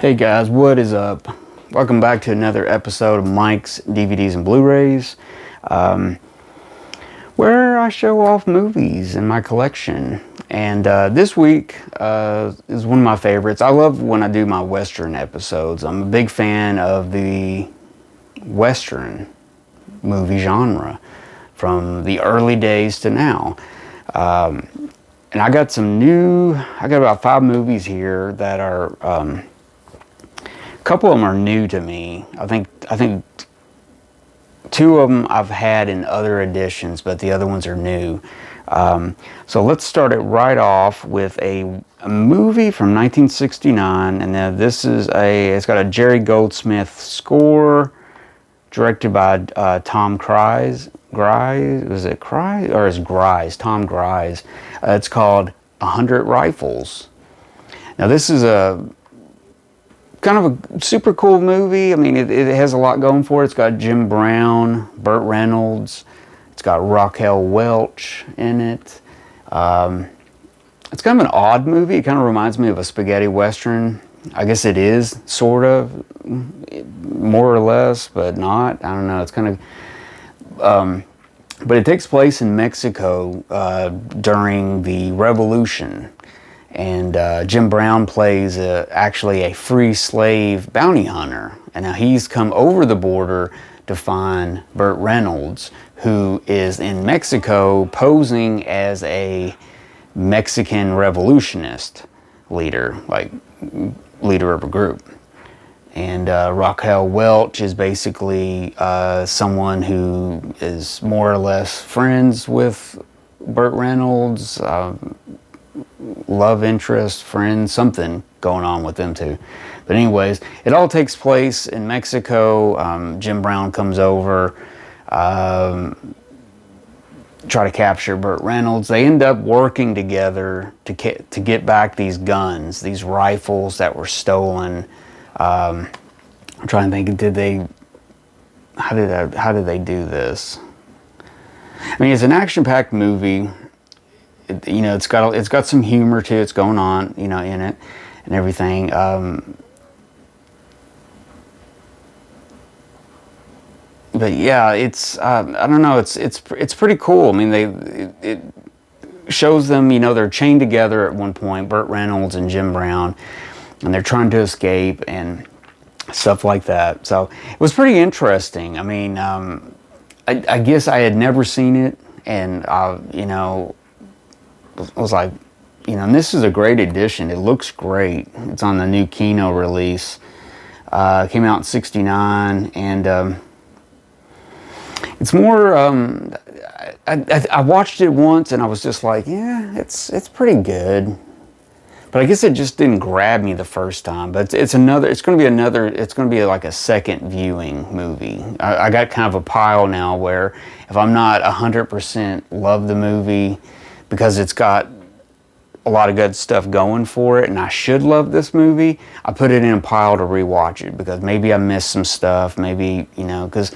Hey guys, what is up? Welcome back to another episode of Mike's DVDs and Blu-rays, where I show off movies in my collection. And this week is one of my favorites. I love when I do my Western episodes. I'm a big fan of the Western movie genre from the early days to now. And I got about 5 movies here that are... a couple of them are new to me. I think 2 of them I've had in other editions, but the other ones are new. So let's start it right off with a movie from 1969, and then it's got a Jerry Goldsmith score, directed by Tom Grise. Was it Grise or is Grise? Tom Grise. It's called 100 Rifles. Now this is a kind of a super cool movie. I mean, it has a lot going for it. It's got Jim Brown, Burt Reynolds. It's got Raquel Welch in it. It's kind of an odd movie. It kind of reminds me of a spaghetti western. I guess it is, sort of, more or less, but not. I don't know. It's kind of... but it takes place in Mexico during the Revolution. And Jim Brown plays actually a free slave bounty hunter. And now he's come over the border to find Burt Reynolds, who is in Mexico posing as a Mexican revolutionist leader, like leader of a group. And Raquel Welch is basically someone who is more or less friends with Burt Reynolds, love interest, friend, something going on with them too. But anyways, it all takes place in Mexico. Jim Brown comes over, try to capture Burt Reynolds. They end up working together to get back these guns, these rifles that were stolen. I'm trying to think, how did they do this? I mean, it's an action-packed movie. It's got some humor too. It's going on, in it and everything. But yeah, it's I don't know. It's pretty cool. I mean, it shows them, they're chained together at one point, Burt Reynolds and Jim Brown, and they're trying to escape and stuff like that. So it was pretty interesting. I mean, I guess I had never seen it, and was like, and this is a great edition. It looks great. It's on the new Kino release. Came out in '69, and it's more. I watched it once, and I was just like, yeah, it's pretty good. But I guess it just didn't grab me the first time. But it's going to be like a second viewing movie. I got kind of a pile now where if I'm not 100% love the movie, because it's got a lot of good stuff going for it, and I should love this movie, I put it in a pile to rewatch it, because maybe I missed some stuff, maybe, because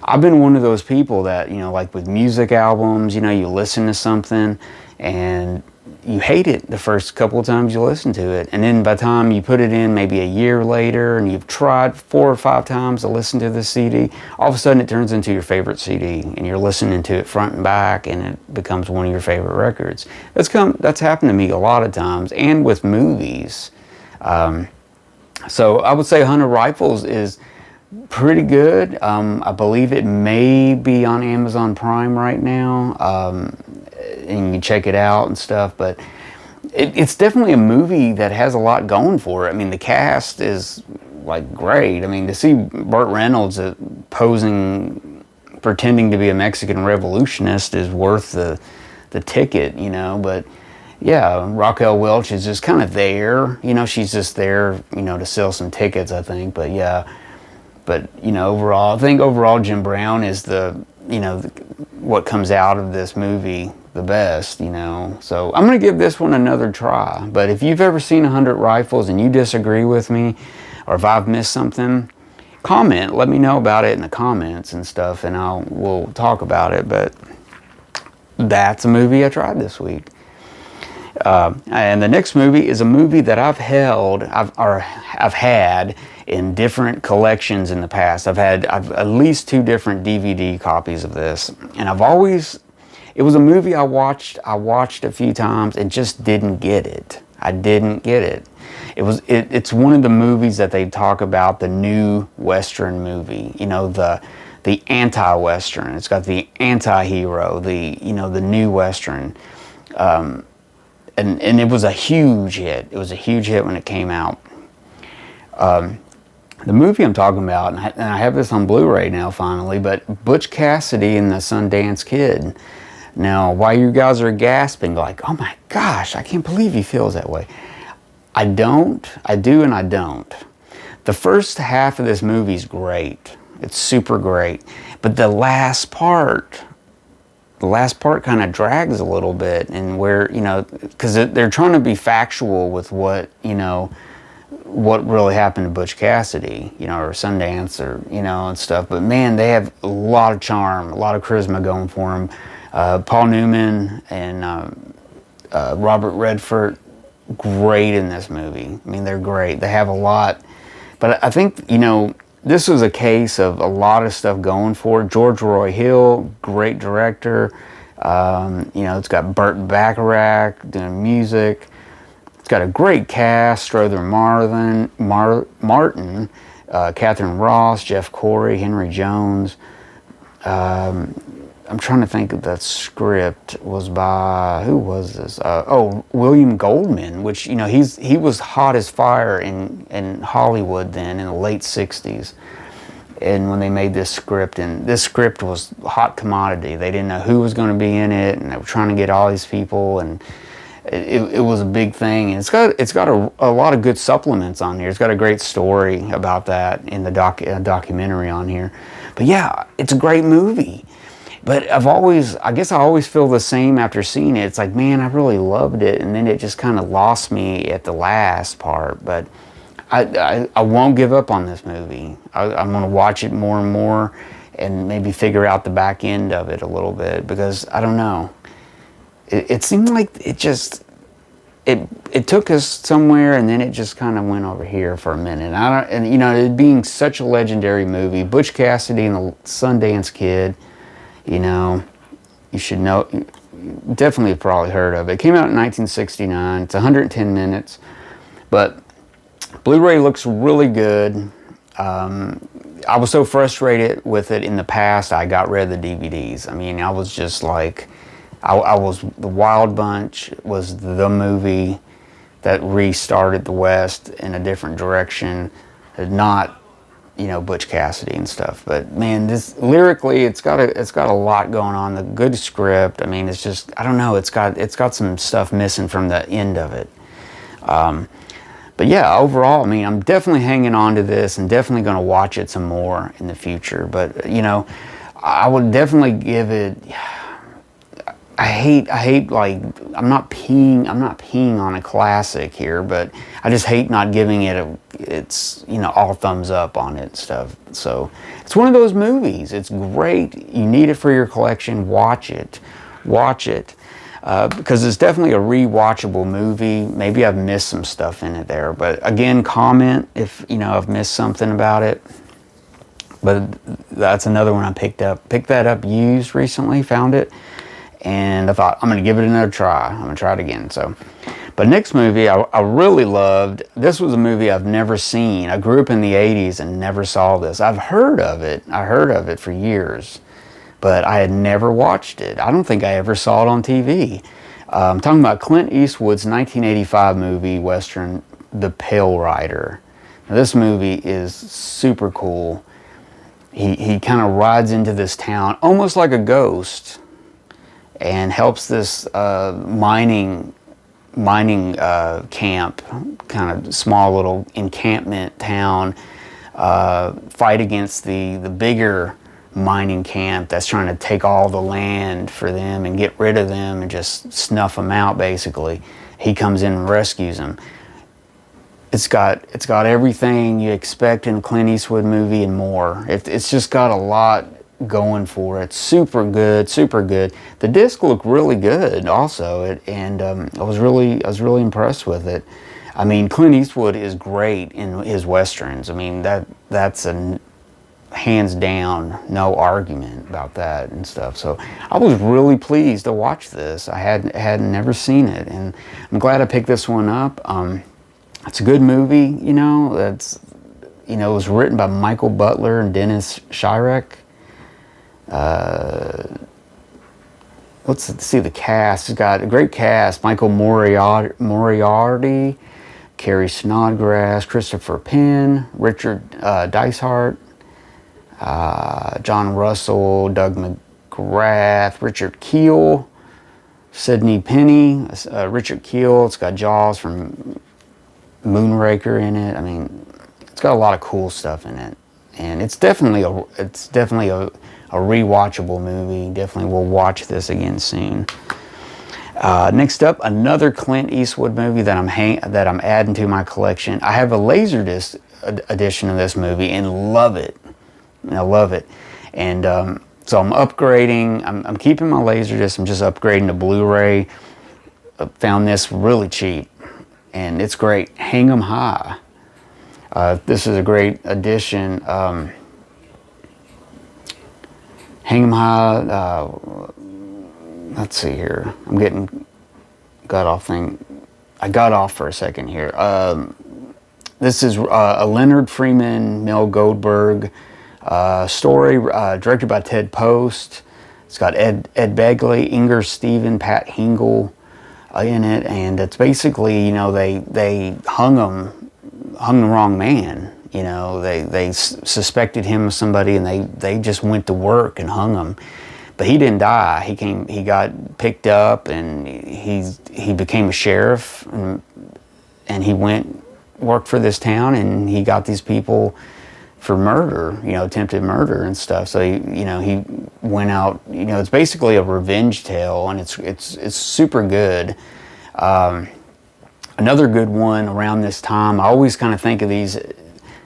I've been one of those people that, like with music albums, you listen to something, and you hate it the first couple of times you listen to it, and then by the time you put it in maybe a year later, and you've tried 4 or 5 times to listen to the CD, all of a sudden it turns into your favorite CD, and you're listening to it front and back, and it becomes one of your favorite records. That's happened to me a lot of times, and with movies. So I would say 100 Rifles is pretty good. I believe it may be on Amazon Prime right now, and you can check it out and stuff, but it's definitely a movie that has a lot going for it. I mean, the cast is like great. I mean, to see Burt Reynolds posing, pretending to be a Mexican revolutionist is worth the ticket, but yeah, Raquel Welch is just kind of there, she's just there, to sell some tickets, I think. But yeah, overall, I think Jim Brown is what comes out of this movie the best, So I'm going to give this one another try. But if you've ever seen 100 Rifles and you disagree with me, or if I've missed something, comment. Let me know about it in the comments and stuff, and we'll talk about it. But that's a movie I tried this week. And the next movie is a movie that I've had in different collections in the past. I've at least 2 different DVD copies of this, and it was a movie I watched a few times and just didn't get it. I didn't get it. It's one of the movies that they talk about, the new Western movie, the anti-Western. It's got the anti-hero, the new Western. And it was a huge hit. It was a huge hit when it came out. The movie I'm talking about, and I have this on Blu-ray now finally, but Butch Cassidy and the Sundance Kid. Now, while you guys are gasping, like, oh my gosh, I can't believe he feels that way. I don't. I do and I don't. The first half of this movie is great. It's super great. But the last part kind of drags a little bit, and where, because they're trying to be factual with what really happened to Butch Cassidy, or Sundance, or, and stuff. But man, they have a lot of charm, a lot of charisma going for them. Paul Newman and Robert Redford, great in this movie. I mean, they're great. They have a lot. But I think, this was a case of a lot of stuff going for it. George Roy Hill, great director. It's got Burt Bacharach doing music. It's got a great cast: Strother Martin, Catherine Ross, Jeff Corey, Henry Jones. I'm trying to think of that script was by, who was this? William Goldman, which, he was hot as fire in Hollywood then in the late 60s. And when they made this script, and this script was a hot commodity. They didn't know who was going to be in it, and they were trying to get all these people, and it was a big thing. And it's got a lot of good supplements on here. It's got a great story about that in the documentary on here. But yeah, it's a great movie. But I guess I always feel the same after seeing it. It's like, man, I really loved it, and then it just kind of lost me at the last part. But I won't give up on this movie. I'm going to watch it more and more, and maybe figure out the back end of it a little bit, because I don't know. It seemed like it took us somewhere, and then it just kind of went over here for a minute. It being such a legendary movie, Butch Cassidy and the Sundance Kid. You should know, definitely have probably heard of it. It came out in 1969. It's 110 minutes, but Blu-ray looks really good. I was so frustrated with it in the past, I got rid of the DVDs. I mean, I was just like, The Wild Bunch was the movie that restarted the West in a different direction, not Butch Cassidy and stuff. But man, this lyrically, it's got a lot going on. The good script. I mean, it's just, I don't know. It's got some stuff missing from the end of it. But yeah, overall, I mean, I'm definitely hanging on to this, and definitely going to watch it some more in the future. But I would definitely give it. I hate like, I'm not peeing on a classic here, but I just hate not giving it it's all thumbs up on it and stuff. So it's one of those movies. It's great. You need it for your collection. Watch it, because it's definitely a rewatchable movie. Maybe I've missed some stuff in it there, but again, comment if I've missed something about it. But that's another one I picked that up used recently, found it. And I thought, I'm going to give it another try. I'm going to try it again. But next movie I really loved. This was a movie I've never seen. I grew up in the 80s and never saw this. I've heard of it. I heard of it for years, but I had never watched it. I don't think I ever saw it on TV. I'm talking about Clint Eastwood's 1985 movie Western, The Pale Rider. Now, this movie is super cool. He kind of rides into this town almost like a ghost, and helps this mining camp, kind of small little encampment town, fight against the bigger mining camp that's trying to take all the land for them and get rid of them and just snuff them out, basically. He comes in and rescues them. It's got everything you expect in a Clint Eastwood movie and more. It's just got a lot. going for it. Super good, super good. The disc looked really good also, and I was really impressed with it. I mean, Clint Eastwood is great in his westerns. I mean, that's a hands down, no argument about that and stuff. So I was really pleased to watch this. I had never seen it, and I'm glad I picked this one up. It's a good movie, you know. It was written by Michael Butler and Dennis Schirek. Let's see the cast. It's got a great cast: Michael Moriarty, Carrie Snodgrass, Christopher Penn, Richard Dysart, John Russell, Doug McGrath, Richard Keel, Sidney Penny, Richard Keel. It's got Jaws from Moonraker in it. I mean, it's got a lot of cool stuff in it, and it's definitely a rewatchable movie. Definitely will watch this again soon. Next up, another Clint Eastwood movie that I'm adding to my collection. I have a Laserdisc edition of this movie and love it. I love it, and so I'm upgrading. I'm keeping my Laserdisc. I'm just upgrading to Blu-ray. Found this really cheap, and it's great. Hang 'em High. This is a great addition. Hang 'em High. Let's see here. I'm getting got off thing. I got off for a second here. This is a Leonard Freeman, Mel Goldberg story, directed by Ted Post. It's got Ed Begley, Inger Stephen, Pat Hingle in it, and it's basically, they hung the wrong man. They suspected him of somebody, and they just went to work and hung him. But he didn't die. He got picked up, and he became a sheriff, and he worked for this town, and he got these people for murder, attempted murder and stuff. So he went out. It's basically a revenge tale, and it's super good. Another good one around this time. I always kind of think of these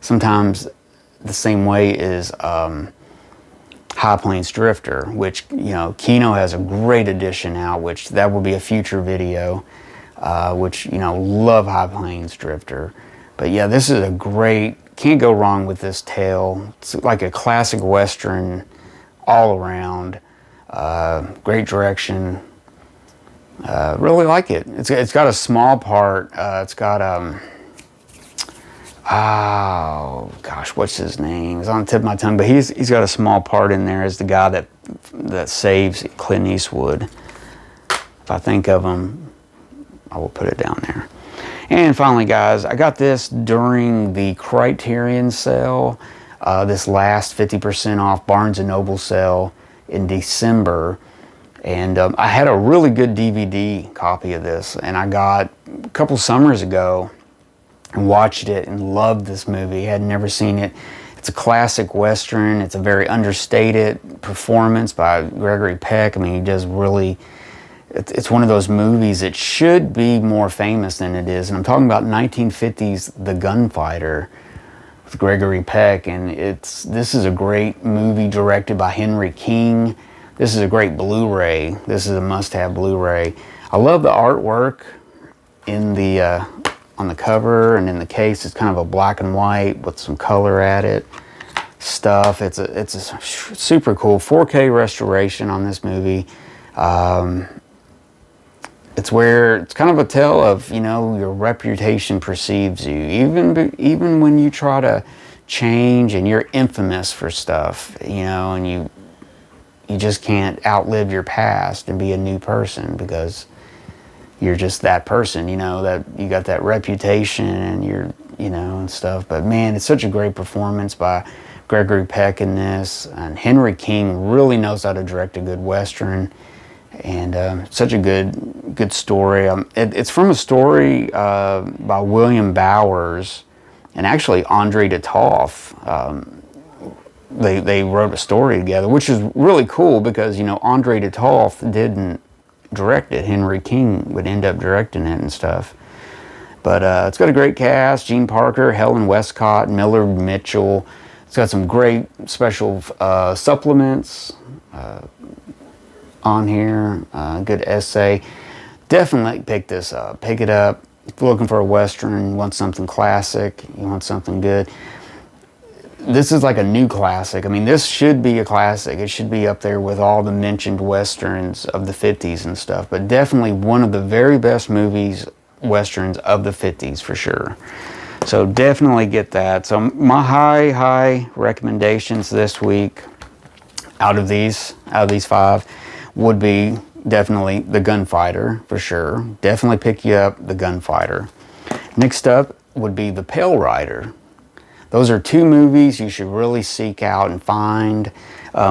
sometimes the same way is High Plains Drifter, which Kino has a great edition out, which that will be a future video. Which love High Plains Drifter, but yeah, this is a great. Can't go wrong with this tale. It's like a classic Western all around. Great direction. Really like it. It's got a small part. It's got oh gosh, what's his name? It's on the tip of my tongue, but he's got a small part in there as the guy that saves Clint Eastwood. If I think of him, I will put it down there. And finally, guys, I got this during the Criterion sale, this last 50% off Barnes & Noble sale in December. And I had a really good DVD copy of this, and I got a couple summers ago and watched it and loved this movie. Had never seen it. It's a classic Western. It's a very understated performance by Gregory Peck. I mean, he does really... It's one of those movies that should be more famous than it is. And I'm talking about 1950s The Gunfighter with Gregory Peck. And this is a great movie directed by Henry King. This is a great Blu-ray. This is a must-have Blu-ray. I love the artwork in the on the cover and in the case. It's kind of a black and white with some color at it. Stuff. It's a super cool 4K restoration on this movie. It's kind of a tale of, your reputation precedes you. Even when you try to change and you're infamous for stuff, and you just can't outlive your past and be a new person because you're just that person, that you got that reputation and you're, and stuff. But man, it's such a great performance by Gregory Peck in this. And Henry King really knows how to direct a good Western. And such a good story. It's from a story by William Bowers and actually Andre de Toth. They wrote a story together, which is really cool because Andre de Toth didn't direct it. Henry King would end up directing it and stuff. But it's got a great cast: Gene Parker, Helen Westcott, Millard Mitchell, It's got some great special supplements on here. Good essay. Definitely pick this up. Pick it up. If you're looking for a Western, you want something classic, you want something good. This is like a new classic. I mean, this should be a classic. It should be up there with all the mentioned Westerns of the 50s and stuff. But definitely one of the very best Westerns of the 50s for sure. So definitely get that. So my high recommendations this week out of these 5 would be definitely The Gunfighter for sure. Definitely pick you up The Gunfighter. Next up would be The Pale Rider. Those are 2 movies you should really seek out and find.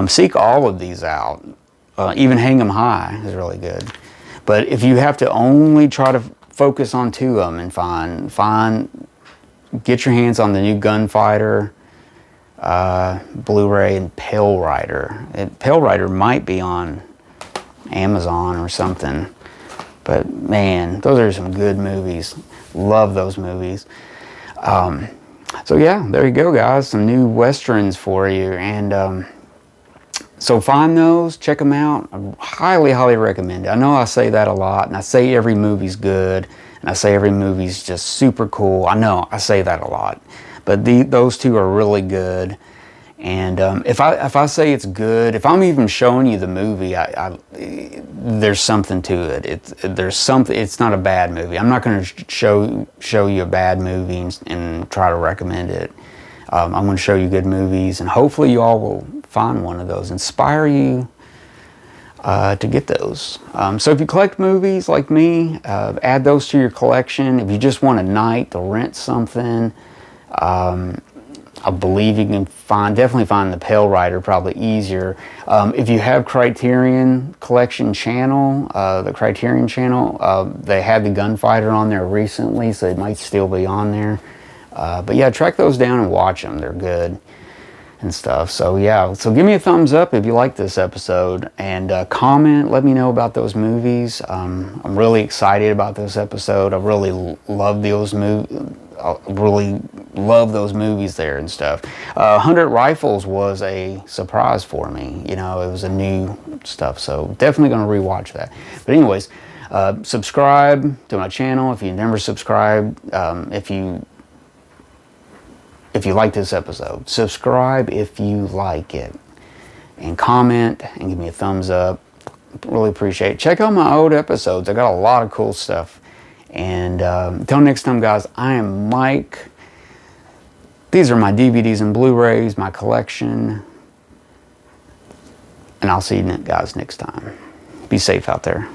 Seek all of these out. Even Hang 'em High is really good. But if you have to only try to focus on 2 of them and get your hands on the new Gunfighter, Blu-ray, and Pale Rider. Pale Rider might be on Amazon or something, but man, those are some good movies. Love those movies. So yeah, there you go, guys. Some new Westerns for you, and so find those, check them out. I highly recommend it. I know I say that a lot, and I say every movie's good, and I say every movie's just super cool. I know I say that a lot, but those 2 are really good. And if I say it's good, if I'm even showing you the movie, there's something to it. It's not a bad movie. I'm not going to show you a bad movie and try to recommend it. I'm going to show you good movies, and hopefully you all will find one of those, inspire you to get those. So if you collect movies like me, add those to your collection. If you just want a night to rent something, I believe you can definitely find The Pale Rider probably easier. If you have Criterion Collection channel, the Criterion channel, they had The Gunfighter on there recently, so it might still be on there. But yeah, track those down and watch them. They're good and stuff. So yeah, so give me a thumbs up if you like this episode, and comment, let me know about those movies. I'm really excited about this episode. I really love those movies. I really love those movies there and stuff. 100 Rifles was a surprise for me. You know, it was a new stuff, so definitely going to rewatch that. But anyways, subscribe to my channel if you never subscribed. If you like this episode, subscribe if you like it, and comment and give me a thumbs up. Really appreciate it. Check out my old episodes. I got a lot of cool stuff. And until next time, guys, I am Mike. These are my DVDs and Blu-rays, my collection. And I'll see you guys next time. Be safe out there.